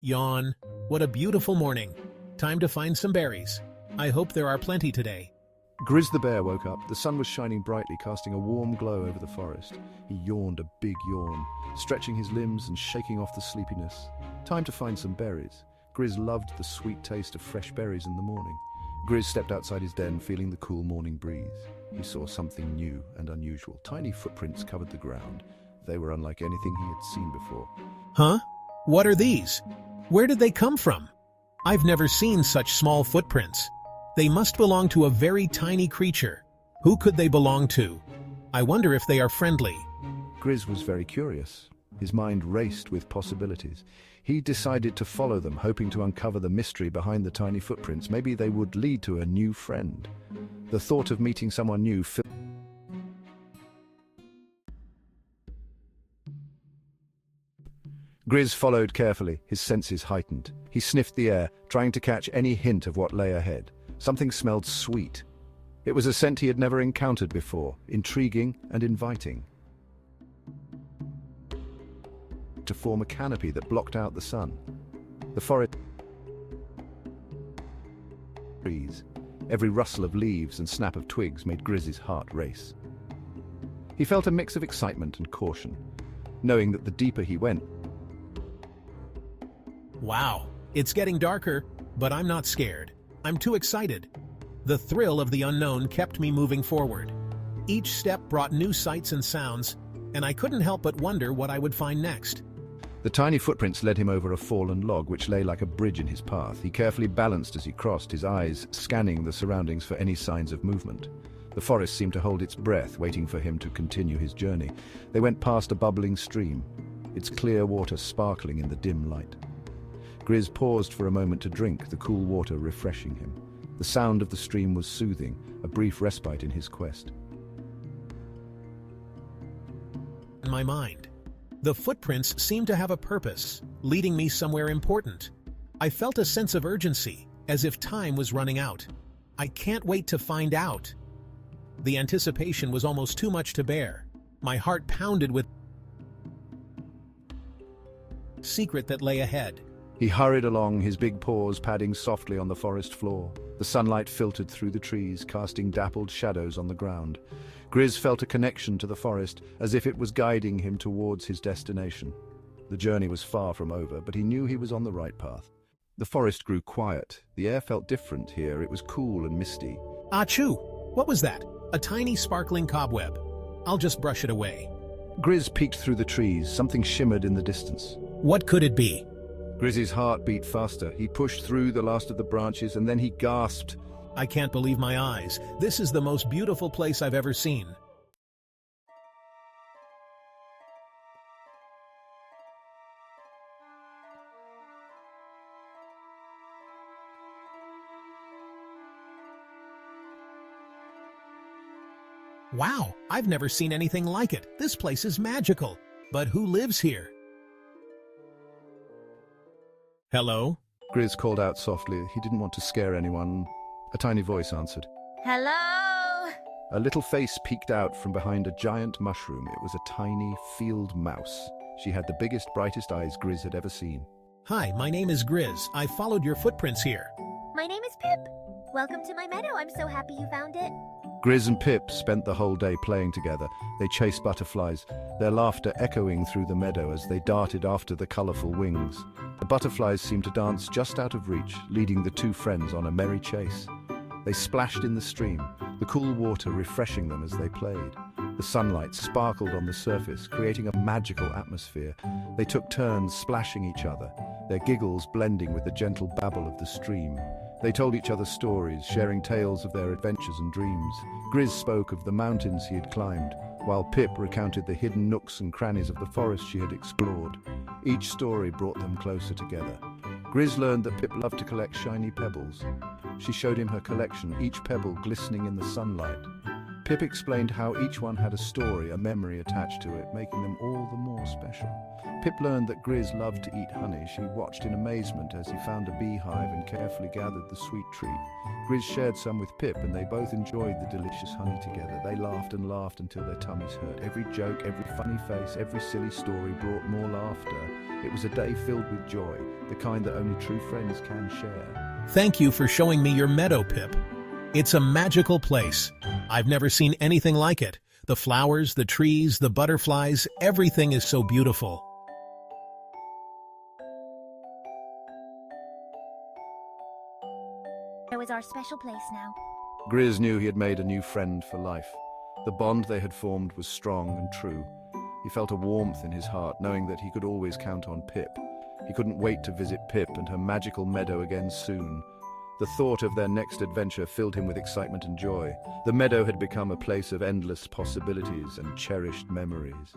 Yawn. What a beautiful morning. Time to find some berries. I hope there are plenty today. Grizz the bear woke up. The sun was shining brightly, casting a warm glow over the forest. He yawned a big yawn, stretching his limbs and shaking off the sleepiness. Time to find some berries. Grizz loved the sweet taste of fresh berries in the morning. Grizz stepped outside his den, feeling the cool morning breeze. He saw something new and unusual. Tiny footprints covered the ground. They were unlike anything he had seen before. Huh? What are these? Where did they come from? I've never seen such small footprints. They must belong to a very tiny creature. Who could they belong to? I wonder if they are friendly. Grizz was very curious. His mind raced with possibilities. He decided to follow them, hoping to uncover the mystery behind the tiny footprints. Maybe they would lead to a new friend. The thought of meeting someone new filled Grizz followed carefully, his senses heightened. He sniffed the air, trying to catch any hint of what lay ahead. Something smelled sweet. It was a scent he had never encountered before, intriguing and inviting. To form a canopy that blocked out the sun. The forest trees. Every rustle of leaves and snap of twigs made Grizz's heart race. He felt a mix of excitement and caution, knowing that the deeper he went, Wow, it's getting darker, but I'm not scared. I'm too excited. The thrill of the unknown kept me moving forward. Each step brought new sights and sounds, and I couldn't help but wonder what I would find next. the tiny footprints led him over a fallen log which lay like a bridge in his path. He carefully balanced as he crossed, his eyes scanning the surroundings for any signs of movement. The forest seemed to hold its breath, waiting for him to continue his journey. They went past a bubbling stream, its clear water sparkling in the dim light. Grizz paused for a moment to drink, the cool water refreshing him. The sound of the stream was soothing, a brief respite in his quest. In my mind, the footprints seemed to have a purpose, leading me somewhere important. I felt a sense of urgency, as if time was running out. I can't wait to find out. The anticipation was almost too much to bear. My heart pounded with the secret that lay ahead. He hurried along, his big paws padding softly on the forest floor. The sunlight filtered through the trees, casting dappled shadows on the ground. Grizz felt a connection to the forest, as if it was guiding him towards his destination. The journey was far from over, but he knew he was on the right path. The forest grew quiet. The air felt different here. It was cool and misty. Achoo! What was that? A tiny sparkling cobweb. I'll just brush it away. Grizz peeked through the trees. Something shimmered in the distance. What could it be? Grizz's heart beat faster. He pushed through the last of the branches, and then he gasped. I can't believe my eyes. This is the most beautiful place I've ever seen. Wow, I've never seen anything like it. This place is magical. But who lives here? Hello? Grizz called out softly. He didn't want to scare anyone. A tiny voice answered. Hello? A little face peeked out from behind a giant mushroom. It was a tiny field mouse. She had the biggest, brightest eyes Grizz had ever seen. Hi, my name is Grizz. I followed your footprints here. My name is Pip. Welcome to my meadow. I'm so happy you found it. Grizz and Pip spent the whole day playing together. They chased butterflies, their laughter echoing through the meadow as they darted after the colorful wings. The butterflies seemed to dance just out of reach, leading the two friends on a merry chase. They splashed in the stream, the cool water refreshing them as they played. The sunlight sparkled on the surface, creating a magical atmosphere. They took turns splashing each other, their giggles blending with the gentle babble of the stream. They told each other stories, sharing tales of their adventures and dreams. Grizz spoke of the mountains he had climbed, while Pip recounted the hidden nooks and crannies of the forest she had explored. Each story brought them closer together. Grizz learned that Pip loved to collect shiny pebbles. She showed him her collection, each pebble glistening in the sunlight. Pip explained how each one had a story, a memory attached to it, making them all the more special. Pip learned that Grizz loved to eat honey. She watched in amazement as he found a beehive and carefully gathered the sweet treat. Grizz shared some with Pip, and they both enjoyed the delicious honey together. They laughed and laughed until their tummies hurt. Every joke, every funny face, every silly story brought more laughter. It was a day filled with joy, the kind that only true friends can share. Thank you for showing me your meadow, Pip. It's a magical place. I've never seen anything like it. The flowers, the trees, the butterflies, everything is so beautiful. It was our special place now. Grizz knew he had made a new friend for life. The bond they had formed was strong and true. He felt a warmth in his heart, knowing that he could always count on Pip. He couldn't wait to visit Pip and her magical meadow again soon. The thought of their next adventure filled him with excitement and joy. The meadow had become a place of endless possibilities and cherished memories.